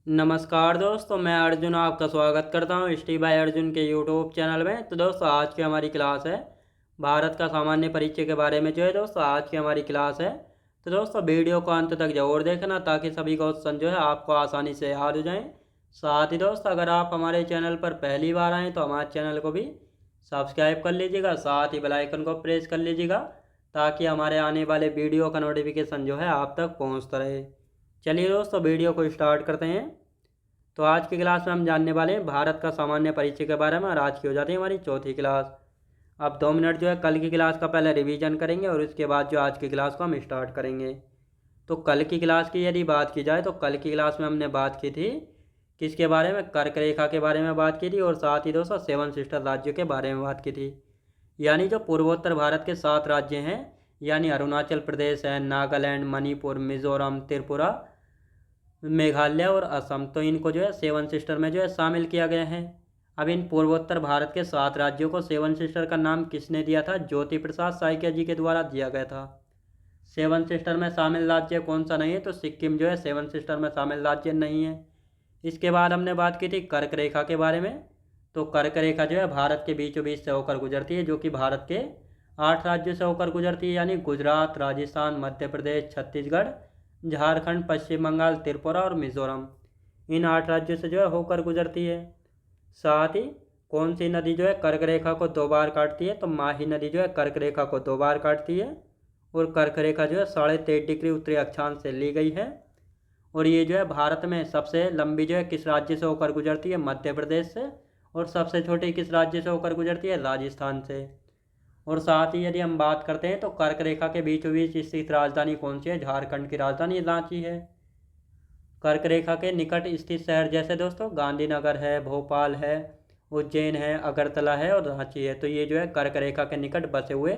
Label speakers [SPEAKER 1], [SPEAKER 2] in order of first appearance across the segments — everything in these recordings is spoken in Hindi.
[SPEAKER 1] नमस्कार दोस्तों, मैं अर्जुन आपका स्वागत करता हूँ स्टी बाय अर्जुन के यूट्यूब चैनल में। तो दोस्तों, आज की हमारी क्लास है भारत का सामान्य परिचय के बारे में। जो है दोस्तों, आज की हमारी क्लास है। तो दोस्तों, वीडियो को अंत तक जरूर देखना ताकि सभी क्वेश्चन जो है आपको आसानी से याद हो जाएं। साथ ही दोस्तों, अगर आप हमारे चैनल पर पहली बार आएँ तो हमारे चैनल को भी सब्सक्राइब कर लीजिएगा, साथ ही बेल आइकन को प्रेस कर लीजिएगा ताकि हमारे आने वाले वीडियो का नोटिफिकेशन जो है आप तक पहुँचता रहे। चलिए दोस्तों, वीडियो को स्टार्ट करते हैं। तो आज की क्लास में हम जानने वाले हैं भारत का सामान्य परिचय के बारे में, और आज की हो जाती है हमारी चौथी क्लास। अब 2 मिनट जो है कल की क्लास का पहले रिवीजन करेंगे और उसके बाद जो आज की क्लास को हम स्टार्ट करेंगे। तो कल की क्लास की यदि बात की जाए तो कल की क्लास में हमने बात की थी किसके बारे में, कर्क रेखा के बारे में बात की थी, और साथ ही दोस्तों 7 सिस्टर राज्यों के बारे में बात की थी। यानी जो पूर्वोत्तर भारत के 7 राज्य हैं, यानी अरुणाचल प्रदेश है, नागालैंड, मणिपुर, मिजोरम, त्रिपुरा, मेघालय और असम, तो इनको जो है 7 सिस्टर में जो है शामिल किया गया है। अब इन पूर्वोत्तर भारत के 7 राज्यों को 7 सिस्टर का नाम किसने दिया था? ज्योति प्रसाद साइकिया जी के द्वारा दिया गया था। 7 सिस्टर में शामिल राज्य कौन सा नहीं है? तो सिक्किम जो है 7 सिस्टर में शामिल राज्य नहीं है। इसके बाद हमने बात की थी कर्क रेखा के बारे में। तो कर्क रेखा जो है भारत के बीचों बीच से होकर गुजरती है, जो कि भारत के 8 राज्यों से होकर गुजरती है, यानी गुजरात, राजस्थान, मध्य प्रदेश, छत्तीसगढ़, झारखंड, पश्चिम बंगाल, त्रिपुरा और मिजोरम। इन 8 राज्यों से जो है होकर गुजरती है। साथ ही कौन सी नदी जो है कर्क रेखा को 2 बार काटती है? तो माही नदी जो है कर्क रेखा को 2 बार काटती है, और कर्क रेखा जो है 23.5 डिग्री उत्तरी अक्षांश से ली गई है। और ये जो है भारत में सबसे लंबी जो है किस राज्य से होकर गुजरती है? मध्य प्रदेश से। और सबसे छोटी किस राज्य से होकर गुजरती है? राजस्थान से। और साथ ही यदि हम बात करते हैं तो कर्क रेखा के बीचों बीच स्थित राजधानी कौन सी है? झारखंड की राजधानी रांची है। कर्क रेखा के निकट स्थित शहर जैसे दोस्तों गांधीनगर है, भोपाल है, उज्जैन है, अगरतला है और रांची है। तो ये जो है कर्क रेखा के निकट बसे हुए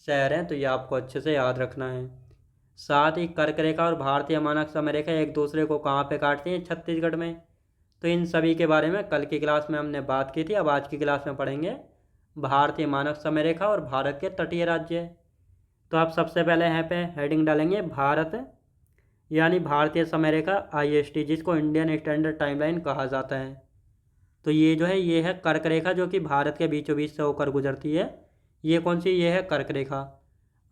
[SPEAKER 1] शहर हैं, तो ये आपको अच्छे से याद रखना है। साथ ही कर्क रेखा और भारतीय मानक समय रेखा एक दूसरे को कहाँ पे काटती हैं? छत्तीसगढ़ में। तो इन सभी के बारे में कल की क्लास में हमने बात की थी। अब आज की क्लास में पढ़ेंगे भारतीय मानक समय रेखा और भारत के तटीय राज्य। तो आप सबसे पहले यहाँ पे हेडिंग डालेंगे भारत, यानी भारतीय समय रेखा IST, जिसको इंडियन स्टैंडर्ड टाइमलाइन कहा जाता है। तो ये जो है ये है कर्क रेखा, जो कि भारत के बीचों बीच से होकर गुजरती है। ये कौन सी? ये है कर्क रेखा।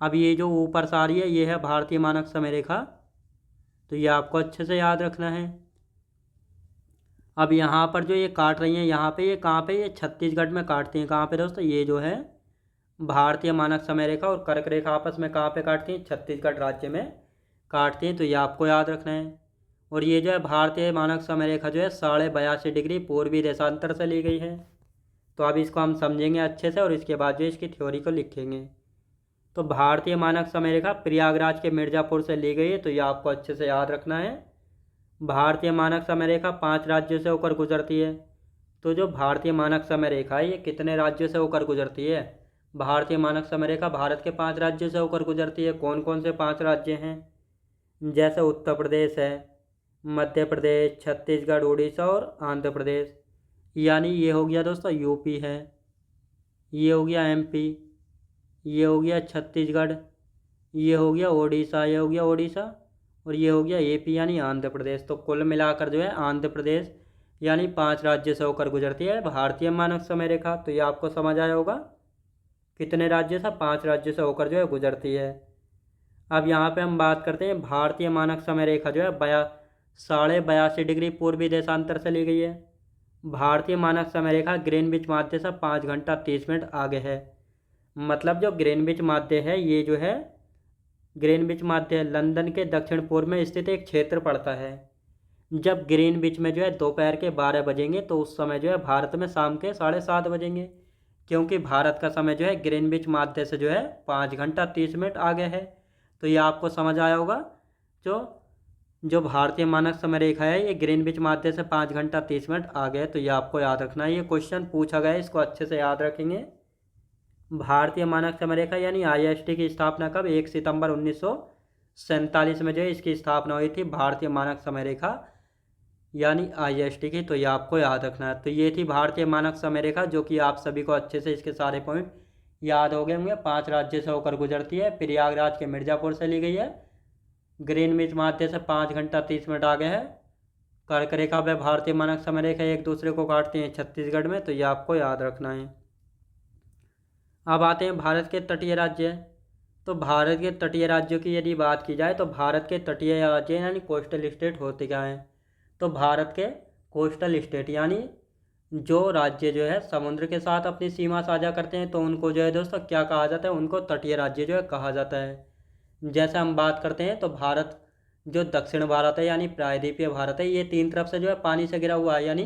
[SPEAKER 1] अब ये जो ऊपर से आ रही है ये है भारतीय मानक समय रेखा, तो ये आपको अच्छे से याद रखना है। अब यहाँ पर जो ये काट रही हैं यहाँ पे, ये कहाँ पे? ये छत्तीसगढ़ में काटती हैं। कहाँ पे दोस्तों? ये जो है भारतीय मानक समय रेखा और कर्क रेखा आपस में कहाँ पे काटती हैं? छत्तीसगढ़ राज्य में काटती हैं, तो ये आपको याद रखना है। और ये जो है भारतीय मानक समय रेखा जो है 82.5 डिग्री पूर्वी देशांतर से ली गई है। तो अब इसको हम समझेंगे अच्छे से और इसके बाद जो इसकी थ्योरी को लिखेंगे। तो भारतीय मानक समय रेखा प्रयागराज के मिर्ज़ापुर से ली गई है, तो ये आपको अच्छे से याद रखना है। भारतीय मानक समय रेखा 5 राज्यों से होकर गुजरती है। तो जो भारतीय मानक समय रेखा है ये कितने राज्यों से होकर गुजरती है? भारतीय मानक समय रेखा भारत के 5 राज्यों से होकर गुजरती है। कौन कौन से 5 राज्य हैं? जैसे उत्तर प्रदेश है, मध्य प्रदेश, छत्तीसगढ़, उड़ीसा और आंध्र प्रदेश। यानी ये हो गया दोस्तों यूपी है, ये हो गया MP, ये हो गया छत्तीसगढ़, ये हो गया उड़ीसा, ये हो गया उड़ीसा, और ये हो गया AP यानी आंध्र प्रदेश। तो कुल मिलाकर जो है आंध्र प्रदेश यानी 5 राज्य से होकर गुजरती है भारतीय मानक समय रेखा। तो ये आपको समझ आया होगा कितने राज्य से? 5 राज्य से होकर जो है गुजरती है। अब यहाँ पे हम बात करते हैं भारतीय मानक समय रेखा जो है 82.5 डिग्री पूर्वी देशांतर से ली गई है। भारतीय मानक समय रेखा ग्रीनविच माध्य से 5 घंटा 30 मिनट आगे है। मतलब जो ग्रीनविच माध्य है ये जो है ग्रीनविच माध्य लंदन के दक्षिण पूर्व में स्थित एक क्षेत्र पड़ता है। जब ग्रीनविच में जो है दोपहर के 12 बजेंगे तो उस समय जो है भारत में शाम के 7:30 बजेंगे, क्योंकि भारत का समय जो है ग्रीनविच माध्य से जो है 5 घंटा 30 मिनट आगे है। तो ये आपको समझ आया होगा। जो जो भारतीय मानक समय रेखा है ये ग्रीनविच माध्य से 5 घंटा 30 मिनट आगे है, तो ये आपको याद रखना है। ये क्वेश्चन पूछा गया है, इसको अच्छे से याद रखेंगे। भारतीय मानक समय रेखा यानी IST की स्थापना कब? 1 सितंबर 1947 में जो है इसकी स्थापना हुई थी, भारतीय मानक समय रेखा यानी IST की। तो ये आपको याद रखना है। तो ये थी भारतीय मानक समय रेखा, जो कि आप सभी को अच्छे से इसके सारे पॉइंट याद हो गए होंगे। 5 राज्य से होकर गुजरती है, प्रयागराज के मिर्ज़ापुर से ली गई है, ग्रीनविच माध्य से 5 घंटा 30 मिनट आगे है, कर्क रेखा व भारतीय मानक समय रेखा एक दूसरे को काटती हैं छत्तीसगढ़ में, तो ये आपको याद रखना है। अब आते हैं भारत के तटीय राज्य। तो भारत के तटीय राज्यों की यदि बात की जाए तो भारत के तटीय राज्य यानी कोस्टल स्टेट होते क्या हैं? तो भारत के कोस्टल स्टेट यानी जो राज्य जो है समुद्र के साथ अपनी सीमा साझा करते हैं, तो उनको जो है दोस्तों क्या कहा जाता है? उनको तटीय राज्य जो है कहा जाता है। जैसे हम बात करते हैं तो भारत जो दक्षिण भारत है यानी प्रायद्वीपीय भारत है, ये तीन तरफ से जो है पानी से घिरा हुआ है, यानी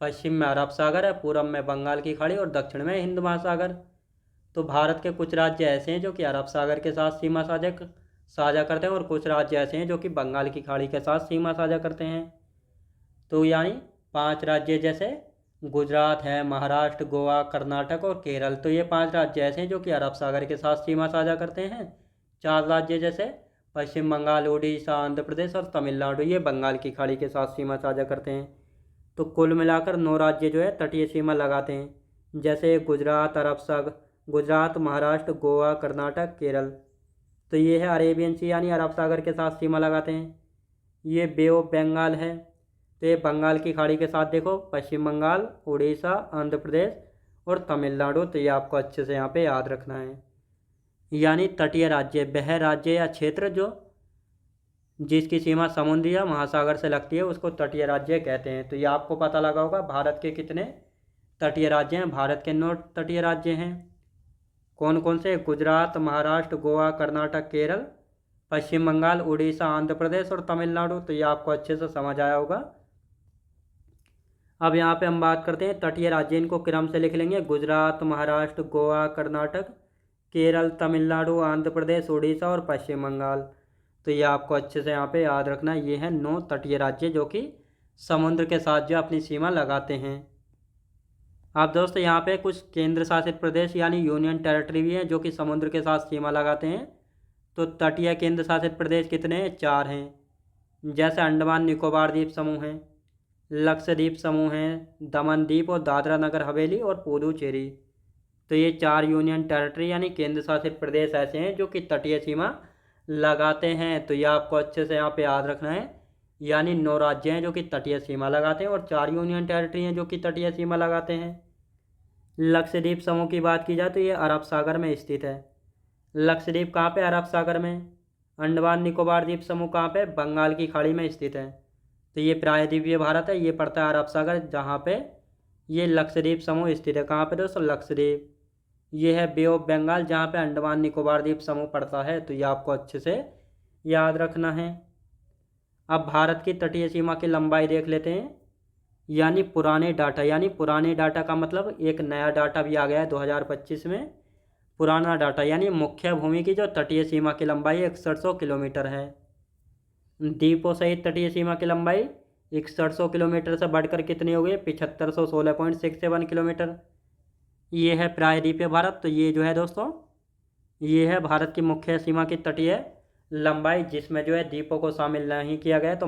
[SPEAKER 1] पश्चिम में अरब सागर है, पूर्व में बंगाल की खाड़ी और दक्षिण में हिंद महासागर। तो भारत के कुछ राज्य ऐसे हैं जो कि अरब सागर के साथ सीमा साझा करते हैं, और कुछ राज्य ऐसे हैं जो कि बंगाल की खाड़ी के साथ सीमा साझा करते हैं। तो यानी 5 राज्य जैसे गुजरात है, महाराष्ट्र, गोवा, कर्नाटक और केरल, तो ये 5 राज्य ऐसे हैं जो कि अरब सागर के साथ सीमा साझा करते हैं। 4 राज्य जैसे पश्चिम बंगाल, उड़ीसा, आंध्र प्रदेश और तमिलनाडु, ये बंगाल की खाड़ी के साथ सीमा साझा करते हैं। तो कुल मिलाकर 9 राज्य जो है तटीय सीमा लगाते हैं, जैसे गुजरात, महाराष्ट्र, गोवा, कर्नाटक, केरल। तो ये है अरेबियन सी यानी अरब सागर के साथ सीमा लगाते हैं। ये बे ऑफ बंगाल है, तो ये बंगाल की खाड़ी के साथ देखो पश्चिम बंगाल, उड़ीसा, आंध्र प्रदेश और तमिलनाडु, तो ये आपको अच्छे से यहाँ पे याद रखना है। यानी तटीय राज्य वह राज्य या क्षेत्र जो जिसकी सीमा समुद्र या महासागर से लगती है उसको तटीय राज्य कहते हैं। तो ये आपको पता लगा होगा भारत के कितने तटीय राज्य हैं। भारत के 9 तटीय राज्य हैं। कौन कौन से? गुजरात, महाराष्ट्र, गोवा, कर्नाटक, केरल, पश्चिम बंगाल, उड़ीसा, आंध्र प्रदेश और तमिलनाडु। तो ये आपको अच्छे से समझ आया होगा। अब यहाँ पे हम बात करते हैं तटीय राज्य, इनको क्रम से लिख लेंगे। गुजरात, महाराष्ट्र, गोवा, कर्नाटक, केरल, तमिलनाडु, आंध्र प्रदेश, उड़ीसा और पश्चिम बंगाल। तो ये आपको अच्छे से यहाँ पे याद रखना है। ये हैं 9 तटीय राज्य जो कि समुद्र के साथ जो अपनी सीमा लगाते हैं। अब दोस्तों यहाँ पे कुछ केंद्र शासित प्रदेश यानी यूनियन टेरिटरी भी हैं जो कि समुद्र के साथ सीमा लगाते हैं। तो तटीय केंद्र शासित प्रदेश कितने हैं? 4 हैं। जैसे अंडमान निकोबार द्वीप समूह हैं, लक्षद्वीप समूह हैं, दमन द्वीप और दादरा नगर हवेली और पुडुचेरी। तो ये 4 यूनियन टेरिटरी यानी केंद्र शासित प्रदेश ऐसे हैं जो कि तटीय सीमा लगाते हैं। तो ये आपको अच्छे से यहाँ पे याद रखना है। यानी 9 राज्य हैं जो कि तटीय सीमा लगाते हैं और 4 यूनियन टेरिटरी हैं जो कि तटीय सीमा लगाते हैं। लक्षद्वीप समूह की बात की जाए तो ये अरब सागर में स्थित है। लक्षद्वीप कहाँ पे? अरब सागर में। अंडमान निकोबार द्वीप समूह कहाँ पे? बंगाल की खाड़ी में स्थित है। तो ये प्रायद्वीपीय भारत है, ये पड़ता है अरब सागर, जहाँ पे ये लक्षद्वीप समूह स्थित है। कहाँ पे दोस्तों? लक्षद्वीप। ये है बे ऑफ बंगाल, जहाँ पे अंडमान निकोबार द्वीप समूह पड़ता है। तो ये आपको अच्छे से याद रखना है। अब भारत की तटीय सीमा की लंबाई देख लेते हैं। यानी पुराने डाटा का मतलब एक नया डाटा भी आ गया है 2025 में। पुराना डाटा यानी मुख्य भूमि की जो तटीय सीमा की लंबाई 6100 किलोमीटर है। द्वीपों सहित तटीय सीमा की लंबाई 6100 किलोमीटर से बढ़कर कितनी हो गई? 7516.67 किलोमीटर। ये है प्रायद्वीपीय भारत। तो ये जो है दोस्तों, ये है भारत की मुख्य सीमा की तटीय लंबाई, जिसमें जो है द्वीपों को शामिल नहीं किया गया। तो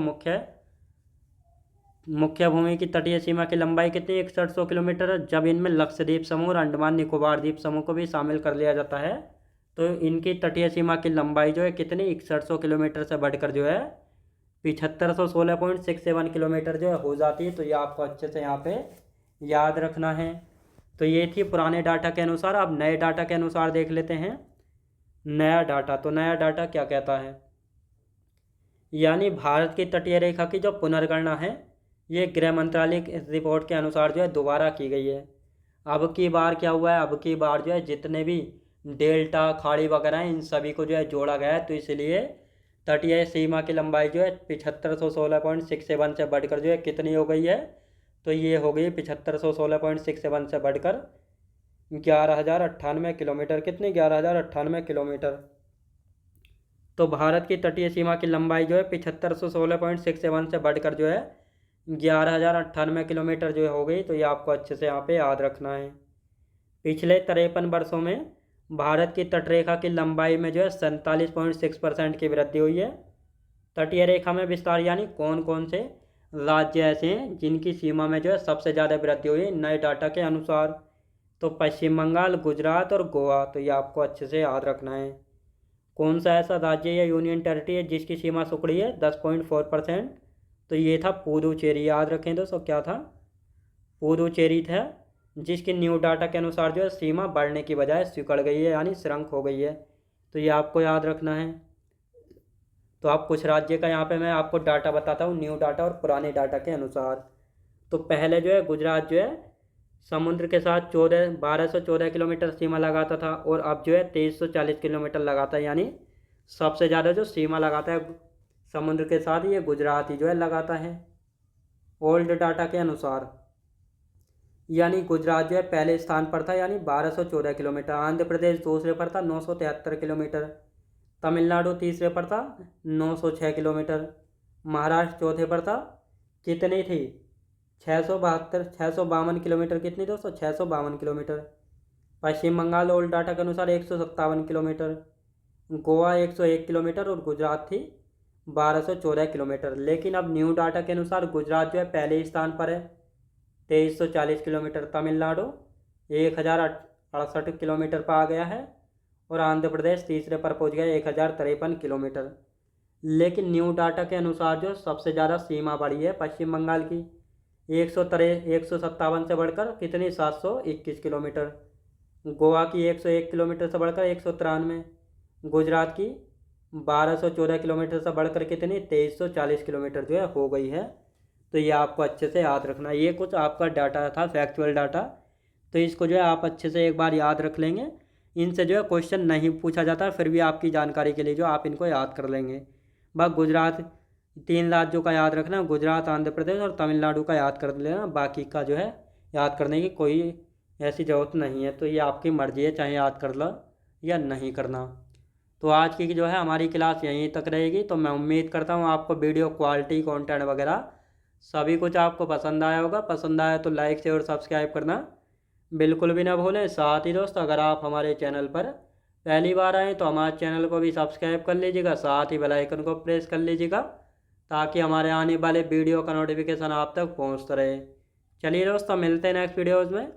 [SPEAKER 1] मुख्य भूमि की तटीय सीमा की लंबाई कितनी? 6100 किलोमीटर। जब इनमें लक्षद्वीप समूह और अंडमान निकोबार द्वीप समूह को भी शामिल कर लिया जाता है तो इनकी तटीय सीमा की लंबाई जो है कितनी? 6100 किलोमीटर से बढ़कर जो है 7516.67 किलोमीटर जो है हो जाती है। तो ये आपको अच्छे से यहाँ पे याद रखना है। तो ये थी पुराने डाटा के अनुसार। अब नए डाटा के अनुसार देख लेते हैं नया डाटा। तो नया डाटा क्या कहता है? यानी भारत की तटीय रेखा की जो पुनर्गणना है ये गृह मंत्रालय की रिपोर्ट के अनुसार जो है दोबारा की गई है। अब की बार क्या हुआ है? अब की बार जो है जितने भी डेल्टा, खाड़ी वगैरह हैं इन सभी को जो है जोड़ा गया है। तो इसलिए तटीय सीमा की लंबाई जो है 7516.67 से बढ़कर जो है कितनी हो गई है? तो ये हो गई 7516.67 से बढ़कर 11,098 किलोमीटर। कितनी? 11,098 किलोमीटर। तो भारत की तटीय सीमा की लंबाई जो है 7516.67 से बढ़कर जो है 11,098 किलोमीटर जो हो गई। तो ये आपको अच्छे से यहाँ पे याद रखना है। पिछले 53 वर्षों में भारत की तटरेखा की लंबाई में जो है 47.6% की वृद्धि हुई है। तटीय रेखा में विस्तार यानी कौन कौन से राज्य ऐसे हैं जिनकी सीमा में जो है सबसे ज़्यादा वृद्धि हुई है नए डाटा के अनुसार? तो पश्चिम बंगाल, गुजरात और गोवा। तो ये आपको अच्छे से याद रखना है। कौन सा ऐसा राज्य या यूनियन टेरिटरी है जिसकी सीमा सिकुड़ी है 10.4%? तो ये था पुडुचेरी। याद रखें दोस्तों, क्या था? पुडुचेरी था, जिसकी न्यू डाटा के अनुसार जो है सीमा बढ़ने की बजाय सिकुड़ गई है, यानी श्रंक हो गई है। तो ये आपको याद रखना है। तो आप कुछ राज्य का यहाँ पे मैं आपको डाटा बताता हूँ, न्यू डाटा और पुराने डाटा के अनुसार। तो पहले जो है गुजरात जो है समुद्र के साथ 1214 किलोमीटर सीमा लगाता था, और अब जो है 2340 किलोमीटर लगाता है। यानी सबसे ज़्यादा जो सीमा लगाता है समुद्र के साथ, ये गुजरात ही जो है लगाता है ओल्ड डाटा के अनुसार। यानी गुजरात जो है पहले स्थान पर था, यानी 1214 किलोमीटर। आंध्र प्रदेश दूसरे पर था, 973 किलोमीटर। तमिलनाडु तीसरे पर था, 906 किलोमीटर। महाराष्ट्र चौथे पर था, कितनी थी? 652 किलोमीटर। कितनी दोस्तों? 652 किलोमीटर। पश्चिम बंगाल ओल्ड डाटा के अनुसार 157 किलोमीटर। गोवा 101 किलोमीटर, और गुजरात थी 1214 किलोमीटर। लेकिन अब न्यू डाटा के अनुसार गुजरात जो है पहले स्थान पर है, 2340 किलोमीटर। तमिलनाडु 1068 किलोमीटर पर आ गया है, और आंध्र प्रदेश तीसरे पर पहुंच गया 1053 किलोमीटर। लेकिन न्यू डाटा के अनुसार जो सबसे ज़्यादा सीमा बढ़ी है पश्चिम बंगाल की, 157 से बढ़कर कितनी? 721 किलोमीटर। गोवा की 101 किलोमीटर से बढ़कर 193। गुजरात की 1214 किलोमीटर से बढ़कर कितनी? 2340 किलोमीटर जो है हो गई है। तो ये आपको अच्छे से याद रखना है। ये कुछ आपका डाटा था, फैक्चुअल डाटा। तो इसको जो है आप अच्छे से एक बार याद रख लेंगे। इनसे जो है क्वेश्चन नहीं पूछा जाता, फिर भी आपकी जानकारी के लिए जो आप इनको याद कर लेंगे। बस गुजरात, 3 राज्यों का याद रखना, गुजरात, आंध्र प्रदेश और तमिलनाडु का याद कर लेना। बाकी का जो है याद करने की कोई ऐसी ज़रूरत नहीं है। तो ये आपकी मर्ज़ी है, चाहे याद कर लो या नहीं करना। तो आज की जो है हमारी क्लास यहीं तक रहेगी। तो मैं उम्मीद करता हूँ आपको वीडियो क्वालिटी, कंटेंट वगैरह सभी कुछ आपको पसंद आया होगा। पसंद आया तो लाइक शेयर और सब्सक्राइब करना बिल्कुल भी ना भूलें। साथ ही दोस्त, अगर आप हमारे चैनल पर पहली बार आएँ तो हमारे चैनल को भी सब्सक्राइब कर लीजिएगा, साथ ही बेल आइकन को प्रेस कर लीजिएगा, ताकि हमारे आने वाले वीडियो का नोटिफिकेशन आप तक पहुँचता रहे। चलिए दोस्तों, मिलते हैं नेक्स्ट वीडियोज़ में।